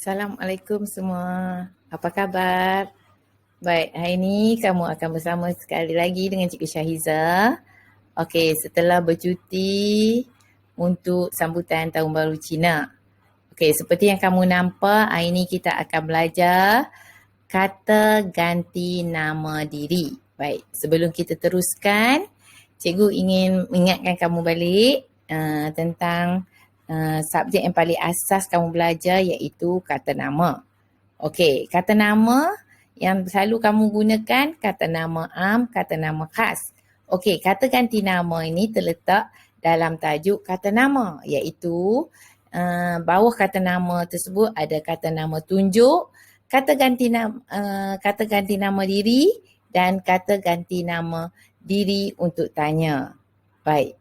Assalamualaikum semua. Apa khabar? Baik, hari ini kamu akan bersama sekali lagi dengan Cikgu Syahiza. Okey, setelah bercuti untuk sambutan Tahun Baru Cina. Okey, seperti yang kamu nampak, hari ini kita akan belajar kata ganti nama diri. Baik, sebelum kita teruskan, Cikgu ingin mengingatkan kamu balik tentang subjek yang paling asas kamu belajar iaitu kata nama. Okey, kata nama yang selalu kamu gunakan kata nama am, kata nama khas. Okey, kata ganti nama ini terletak dalam tajuk kata nama iaitu bawah kata nama tersebut ada kata nama tunjuk, kata ganti nama diri dan kata ganti nama diri untuk tanya. Baik.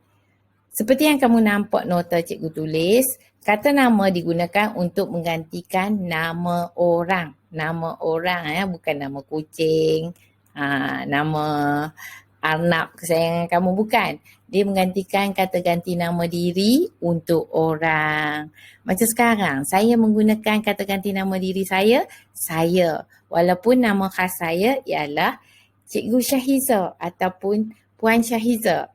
Seperti yang kamu nampak nota cikgu tulis, kata nama digunakan untuk menggantikan nama orang. Nama orang bukan nama kucing, nama arnab kesayangan kamu bukan. Dia menggantikan kata ganti nama diri untuk orang. Macam sekarang, saya menggunakan kata ganti nama diri saya. Walaupun nama khas saya ialah Cikgu Syahiza ataupun Puan Syahiza.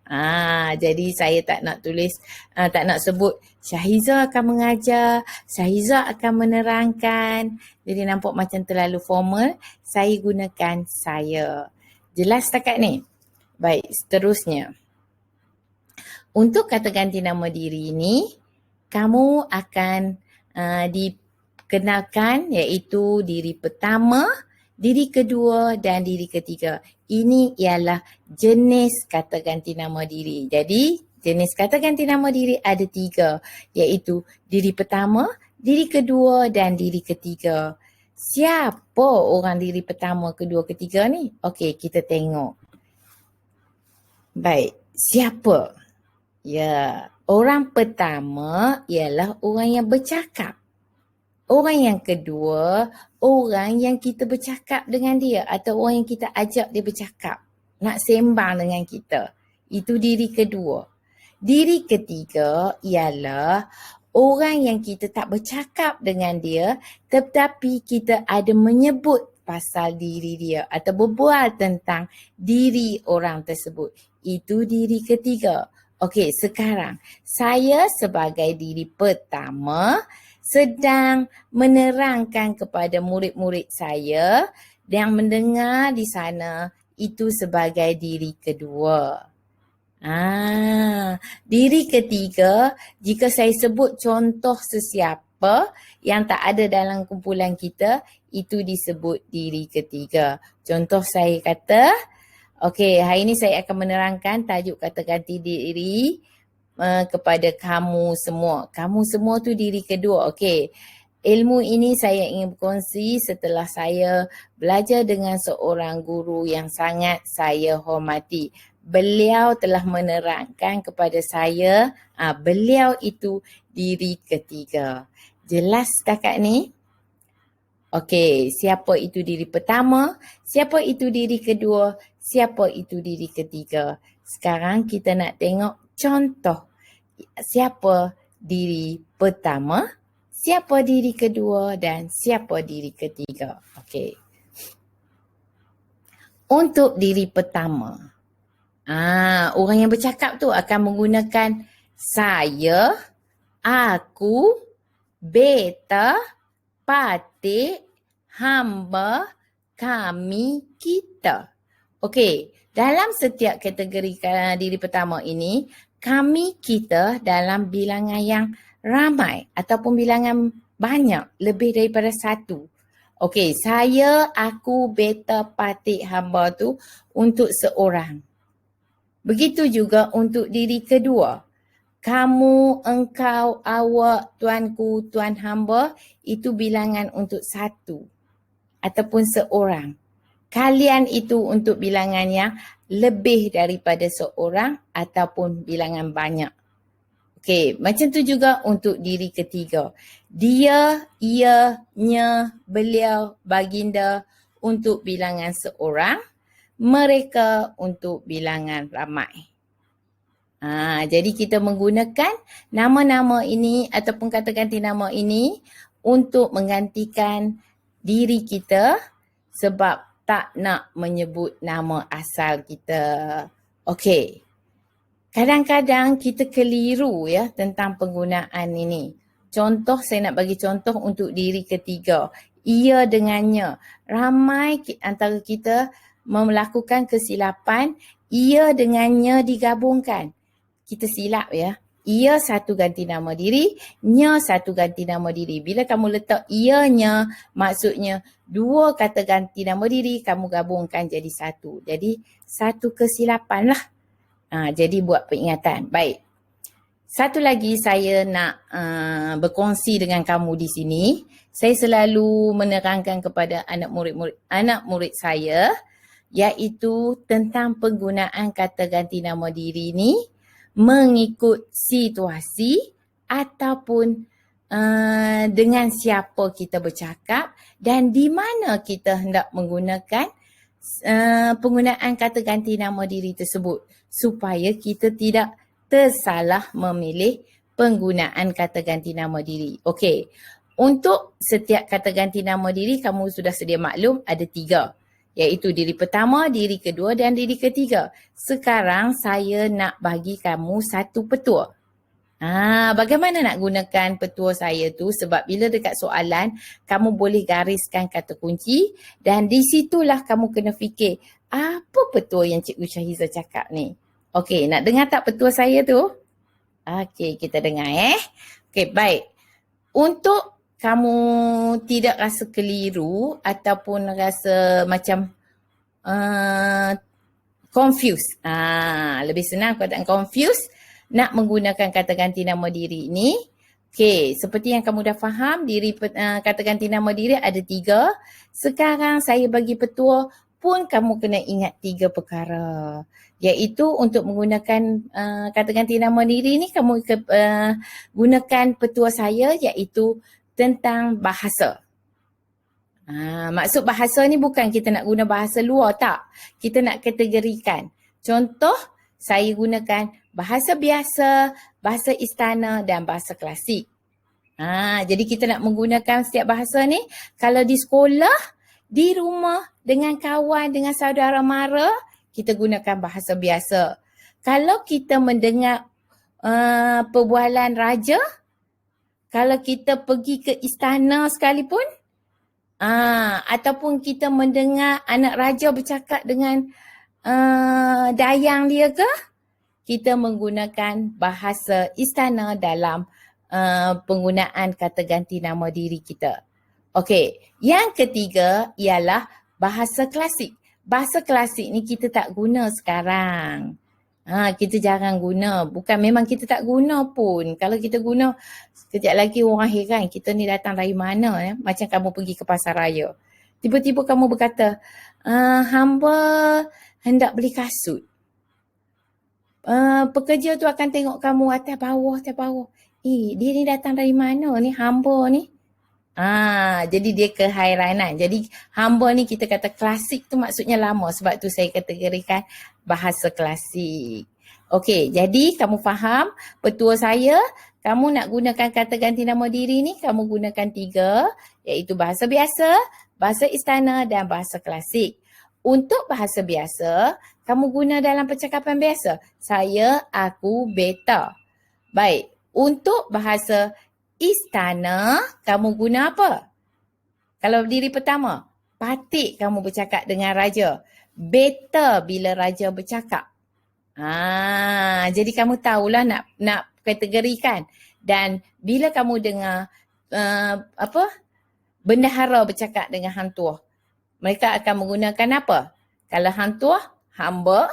Jadi saya tak nak tulis, tak nak sebut Syahiza akan mengajar, Syahiza akan menerangkan. Jadi nampak macam terlalu formal. Saya gunakan saya. Jelas setakat ni? Baik, seterusnya. Untuk kata ganti nama diri ni, kamu akan dikenalkan iaitu diri pertama, diri kedua dan diri ketiga. Ini ialah jenis kata ganti nama diri. Jadi jenis kata ganti nama diri ada 3 iaitu diri pertama, diri kedua dan diri ketiga. Siapa orang diri pertama, kedua, ketiga ni? Okey, kita tengok. Baik, siapa? Ya, orang pertama ialah orang yang bercakap. Orang yang kedua, orang yang kita bercakap dengan dia atau orang yang kita ajak dia bercakap. Nak sembang dengan kita. Itu diri kedua. Diri ketiga ialah orang yang kita tak bercakap dengan dia tetapi kita ada menyebut pasal diri dia atau berbual tentang diri orang tersebut. Itu diri ketiga. Okey, sekarang saya sebagai diri pertama sedang menerangkan kepada murid-murid saya yang mendengar di sana itu sebagai diri kedua. Diri ketiga, jika saya sebut contoh sesiapa yang tak ada dalam kumpulan kita, itu disebut diri ketiga. Contoh saya kata, okey, hari ini saya akan menerangkan tajuk kata ganti diri kepada kamu semua. Kamu semua tu diri kedua. Okey. Ilmu ini saya ingin berkongsi setelah saya belajar dengan seorang guru yang sangat saya hormati. Beliau telah menerangkan kepada saya, beliau itu diri ketiga. Jelas setakat ni? Okey, siapa itu diri pertama, siapa itu diri kedua, siapa itu diri ketiga. Sekarang kita nak tengok contoh. Siapa diri pertama, siapa diri kedua dan siapa diri ketiga. Okey. Untuk diri pertama, orang yang bercakap tu akan menggunakan saya, aku, beta, patik, hamba, kami, kita. Okey, dalam setiap kategori diri pertama ini, kami, kita dalam bilangan yang ramai ataupun bilangan banyak, lebih daripada 1. Okey, saya, aku, beta, patik, hamba tu untuk seorang. Begitu juga untuk diri kedua. Kamu, engkau, awak, tuanku, tuan hamba itu bilangan untuk 1 ataupun seorang. Kalian itu untuk bilangan yang lebih daripada seorang ataupun bilangan banyak. Okey, macam tu juga untuk diri ketiga. Dia, ia, nya, beliau, baginda untuk bilangan seorang, mereka untuk bilangan ramai. Jadi kita menggunakan nama-nama ini ataupun kata ganti nama ini untuk menggantikan diri kita sebab tak nak menyebut nama asal kita. Okey. Kadang-kadang kita keliru ya tentang penggunaan ini. Contoh, saya nak bagi contoh untuk diri ketiga. Ia dengannya. Ramai antara kita melakukan kesilapan, ia dengannya digabungkan. Kita silap ya. Ia satu ganti nama diri, nya satu ganti nama diri. Bila kamu letak ianya, maksudnya dua kata ganti nama diri, kamu gabungkan jadi satu. Jadi satu kesilapan lah. Jadi buat peringatan. Baik. Satu lagi saya nak berkongsi dengan kamu di sini. Saya selalu menerangkan kepada anak murid saya, iaitu tentang penggunaan kata ganti nama diri ni mengikut situasi ataupun dengan siapa kita bercakap dan di mana kita hendak menggunakan penggunaan kata ganti nama diri tersebut supaya kita tidak tersalah memilih penggunaan kata ganti nama diri. Okey, untuk setiap kata ganti nama diri kamu sudah sedia maklum ada 3. Iaitu diri pertama, diri kedua dan diri ketiga. Sekarang saya nak bagi kamu satu petua. Bagaimana nak gunakan petua saya tu? Sebab bila dekat soalan, kamu boleh gariskan kata kunci dan di situlah kamu kena fikir, apa petua yang Cikgu Syahiza cakap ni? Okey, nak dengar tak petua saya tu? Okey, kita dengar Okey, baik. Untuk kamu tidak rasa keliru ataupun rasa macam confused. Lebih senang keadaan confused nak menggunakan kata ganti nama diri ni. Okey, seperti yang kamu dah faham, kata ganti nama diri ada 3. Sekarang saya bagi petua pun kamu kena ingat 3 perkara. Iaitu untuk menggunakan kata ganti nama diri ni kamu gunakan petua saya iaitu tentang bahasa. Maksud bahasa ni bukan kita nak guna bahasa luar, tak. Kita nak kategorikan. Contoh, saya gunakan bahasa biasa, bahasa istana dan bahasa klasik. Jadi kita nak menggunakan setiap bahasa ni, kalau di sekolah, di rumah, dengan kawan, dengan saudara mara, kita gunakan bahasa biasa. Kalau kita mendengar perbualan raja, kalau kita pergi ke istana sekalipun, ataupun kita mendengar anak raja bercakap dengan dayang dia ke, kita menggunakan bahasa istana dalam penggunaan kata ganti nama diri kita. Okey, yang ketiga ialah bahasa klasik. Bahasa klasik ni kita tak guna sekarang. Kita jarang guna. Bukan memang kita tak guna pun. Kalau kita guna, sekejap lagi orang heran kita ni datang dari mana. Macam kamu pergi ke pasar raya. Tiba-tiba kamu berkata, hamba hendak beli kasut. Pekerja tu akan tengok kamu atas bawah. Dia ni datang dari mana ni hamba ni? Jadi dia kehairanan. Jadi hamba ni kita kata klasik tu maksudnya lama. Sebab tu saya kategorikan bahasa klasik. Okey, jadi kamu faham petua saya, kamu nak gunakan kata ganti nama diri ni, kamu gunakan 3, iaitu bahasa biasa, bahasa istana dan bahasa klasik. Untuk bahasa biasa, kamu guna dalam percakapan biasa. Saya, aku, beta. Baik, untuk bahasa istana, kamu guna apa? Kalau diri pertama, patik kamu bercakap dengan raja. Beta bila raja bercakap. Jadi kamu tahulah nak kategorikan. Dan bila kamu dengar bendahara bercakap dengan hang tuah, mereka akan menggunakan apa? Kalau hang tuah, hamba,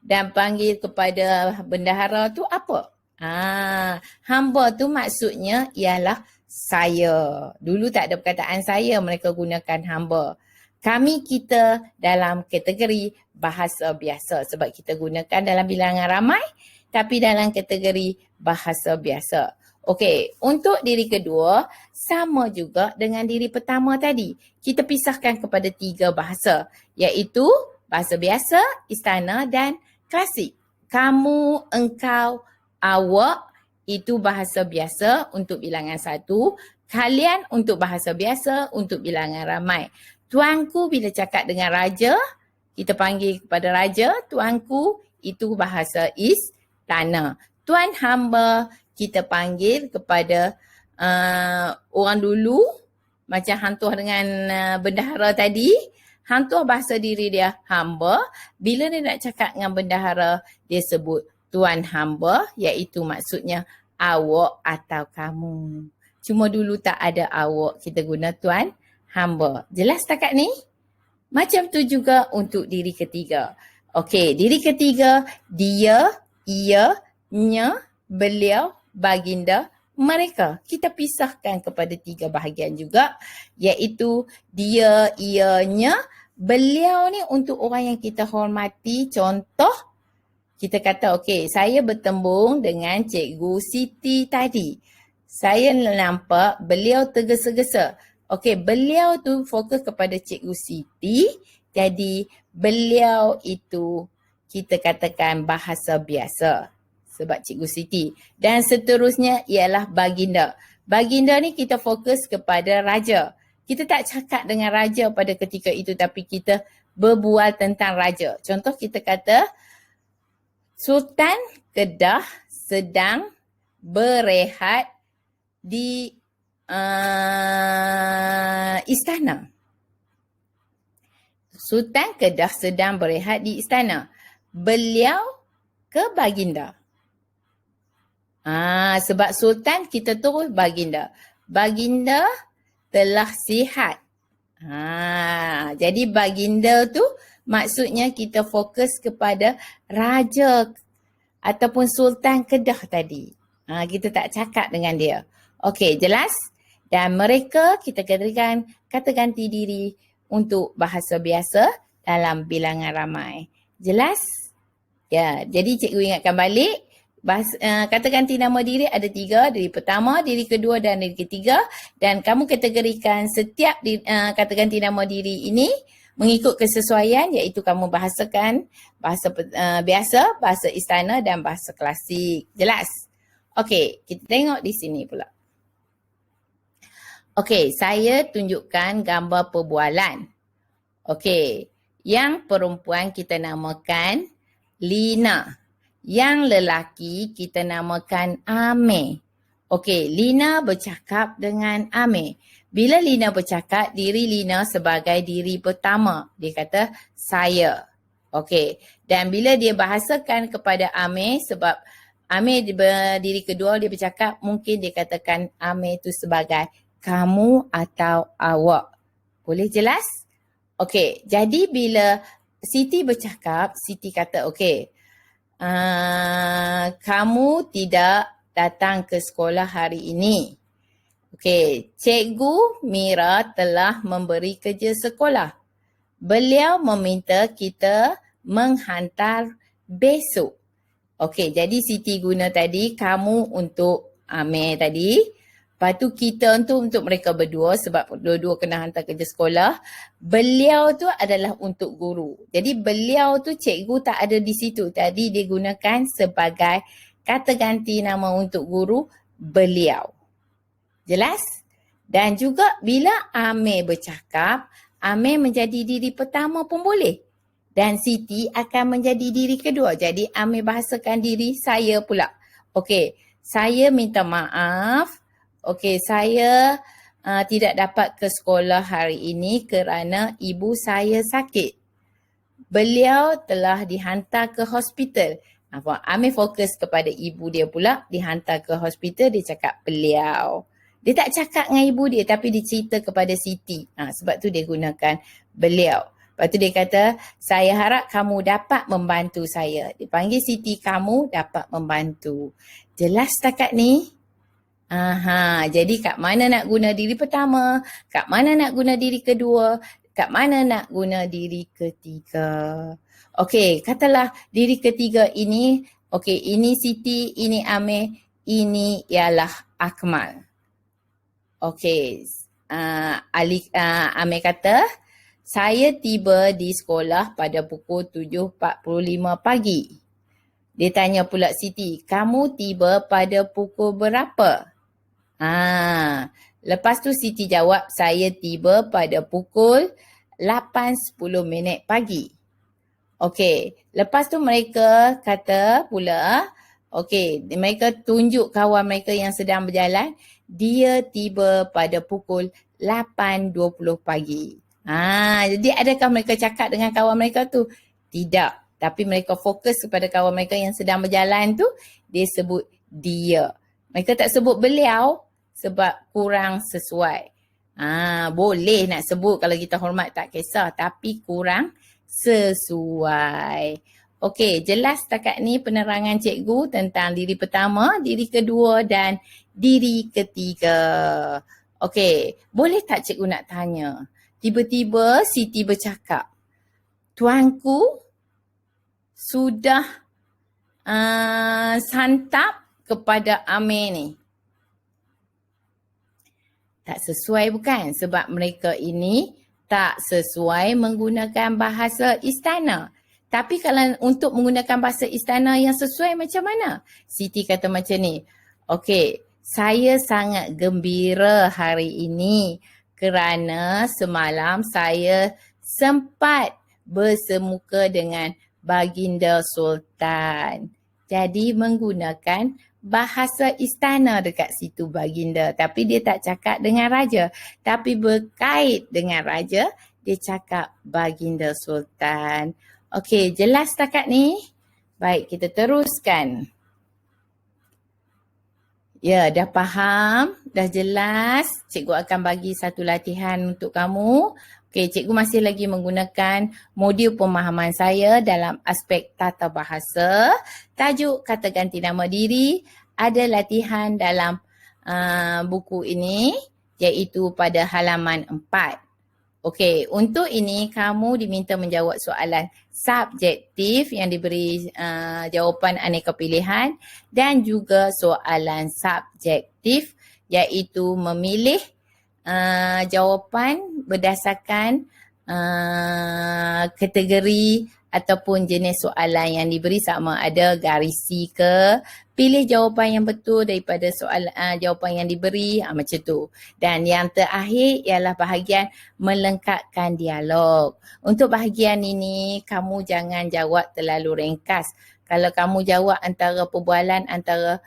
dan panggil kepada bendahara tu apa? Hamba tu maksudnya ialah saya. Dulu tak ada perkataan saya, mereka gunakan hamba. Kami kita dalam kategori bahasa biasa sebab kita gunakan dalam bilangan ramai tapi dalam kategori bahasa biasa. Okey, untuk diri kedua sama juga dengan diri pertama tadi. Kita pisahkan kepada 3 bahasa iaitu bahasa biasa, istana dan klasik. Kamu, engkau, awak itu bahasa biasa untuk bilangan 1. Kalian untuk bahasa biasa, untuk bilangan ramai. Tuanku bila cakap dengan raja, kita panggil kepada raja, tuanku, itu bahasa istana. Tuan hamba, kita panggil kepada orang dulu, macam hantuah dengan bendahara tadi. Hantuah bahasa diri dia hamba. Bila dia nak cakap dengan bendahara, dia sebut tuan hamba, iaitu maksudnya awak atau kamu. Cuma dulu tak ada awak, kita guna tuan hamba. Jelas setakat ni? Macam tu juga untuk diri ketiga. Okey, diri ketiga, dia, ia, nya, beliau, baginda, mereka. Kita pisahkan kepada 3 bahagian juga, iaitu dia, ia, nya, beliau ni untuk orang yang kita hormati. Contoh, kita kata, okey, saya bertembung dengan Cikgu Siti tadi. Saya nampak beliau tergesa-gesa. Okey, beliau tu fokus kepada Cikgu Siti. Jadi, beliau itu kita katakan bahasa biasa. Sebab Cikgu Siti. Dan seterusnya ialah baginda. Baginda ni kita fokus kepada raja. Kita tak cakap dengan raja pada ketika itu, tapi kita berbual tentang raja. Contoh kita kata, Sultan Kedah sedang berehat di istana. Sultan Kedah sedang berehat di istana. Beliau ke baginda. Sebab Sultan kita terus baginda. Baginda telah sihat. Jadi baginda tu maksudnya kita fokus kepada raja ataupun Sultan Kedah tadi. Kita tak cakap dengan dia. Okey, jelas? Dan mereka kita katakan kata ganti diri untuk bahasa biasa dalam bilangan ramai. Jelas? Ya, jadi cikgu ingatkan balik. Kata ganti nama diri ada 3. Diri pertama, diri kedua dan diri ketiga. Dan kamu kategorikan setiap kata ganti nama diri ini mengikut kesesuaian, iaitu kamu bahasakan bahasa biasa, bahasa istana dan bahasa klasik. Jelas? Okey, kita tengok di sini pula. Okey, saya tunjukkan gambar perbualan. Okey, yang perempuan kita namakan Lina. Yang lelaki kita namakan Amir. Okey, Lina bercakap dengan Amir. Bila Lina bercakap, diri Lina sebagai diri pertama. Dia kata, saya. Okey, dan bila dia bahasakan kepada Amir, sebab Amir diri kedua, dia bercakap, mungkin dia katakan Amir itu sebagai kamu atau awak. Boleh jelas? Okey, jadi bila Siti bercakap, Siti kata, okey, kamu tidak datang ke sekolah hari ini. Okey, Cikgu Mira telah memberi kerja sekolah. Beliau meminta kita menghantar besok. Okey, jadi Siti guna tadi kamu untuk Amir tadi. Lepas tu kita untuk mereka berdua sebab dua-dua kena hantar kerja sekolah. Beliau tu adalah untuk guru. Jadi beliau tu cikgu tak ada di situ. Tadi dia gunakan sebagai kata ganti nama untuk guru beliau. Jelas? Dan juga bila Amir bercakap, Amir menjadi diri pertama pun boleh. Dan Siti akan menjadi diri kedua. Jadi Amir bahasakan diri saya pula. Okey, saya minta maaf. Okey, saya tidak dapat ke sekolah hari ini kerana ibu saya sakit. Beliau telah dihantar ke hospital. Amir fokus kepada ibu dia pula, dihantar ke hospital, dia cakap beliau. Dia tak cakap dengan ibu dia tapi dia cerita kepada Siti. Sebab tu dia gunakan beliau. Lepas tu dia kata, saya harap kamu dapat membantu saya. Dia panggil Siti, kamu dapat membantu. Jelas setakat ni? Jadi kat mana nak guna diri pertama, kat mana nak guna diri kedua, kat mana nak guna diri ketiga. Okey, katalah diri ketiga ini, okey, ini Siti, ini Amir, ini ialah Akmal. Okey, Amir kata, saya tiba di sekolah pada pukul 7.45 pagi. Dia tanya pula Siti, kamu tiba pada pukul berapa? Lepas tu Siti jawab, saya tiba pada pukul 8.10 pagi. Okey, lepas tu mereka kata pula, okey, mereka tunjuk kawan mereka yang sedang berjalan, dia tiba pada pukul 8.20 pagi. Jadi adakah mereka cakap dengan kawan mereka tu? Tidak. Tapi mereka fokus kepada kawan mereka yang sedang berjalan tu, dia sebut dia. Mereka tak sebut beliau sebab kurang sesuai. Boleh nak sebut kalau kita hormat tak kisah, tapi kurang sesuai. Okey, jelas setakat ni penerangan cikgu tentang diri pertama, diri kedua dan diri ketiga. Okey, boleh tak cikgu nak tanya? Tiba-tiba Siti bercakap, tuanku sudah santap kepada Amir ni. Tak sesuai bukan? Sebab mereka ini tak sesuai menggunakan bahasa istana. Tapi kalau untuk menggunakan bahasa istana yang sesuai macam mana? Siti kata macam ni. Okey, saya sangat gembira hari ini kerana semalam saya sempat bersemuka dengan Baginda Sultan. Jadi menggunakan bahasa istana dekat situ Baginda. Tapi dia tak cakap dengan raja. Tapi berkait dengan raja, dia cakap Baginda Sultan. Okey, jelas setakat ni? Baik, kita teruskan. Ya, dah faham, dah jelas. Cikgu akan bagi satu latihan untuk kamu. Okey, cikgu masih lagi menggunakan modul pemahaman saya dalam aspek tata bahasa. Tajuk kata ganti nama diri. Ada latihan dalam buku ini iaitu pada halaman 4. Okey, untuk ini kamu diminta menjawab soalan subjektif yang diberi jawapan aneka pilihan dan juga soalan subjektif iaitu memilih jawapan berdasarkan kategori ataupun jenis soalan yang diberi, sama ada garis C ke, pilih jawapan yang betul daripada jawapan yang diberi, macam tu. Dan yang terakhir ialah bahagian melengkapkan dialog. Untuk bahagian ini, kamu jangan jawab terlalu ringkas. Kalau kamu jawab antara perbualan antara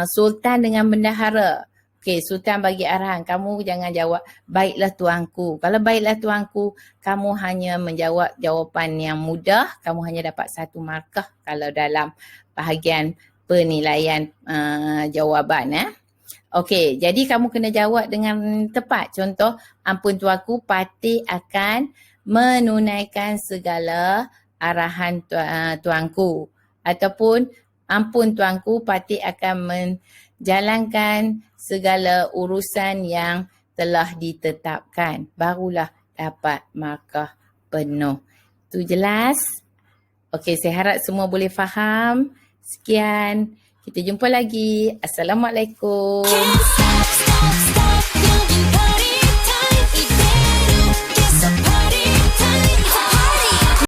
Sultan dengan bendahara, okey, Sultan bagi arahan, kamu jangan jawab baiklah tuanku. Kalau baiklah tuanku, kamu hanya menjawab jawapan yang mudah, kamu hanya dapat 1 markah kalau dalam bahagian penilaian jawapan. Okey, jadi kamu kena jawab dengan tepat. Contoh, ampun tuanku, Patih akan menunaikan segala arahan tuanku. Ataupun, ampun tuanku, Patih akan menjalankan segala urusan yang telah ditetapkan. Barulah dapat markah penuh. Itu jelas? Okey, saya harap semua boleh faham. Sekian. Kita jumpa lagi. Assalamualaikum.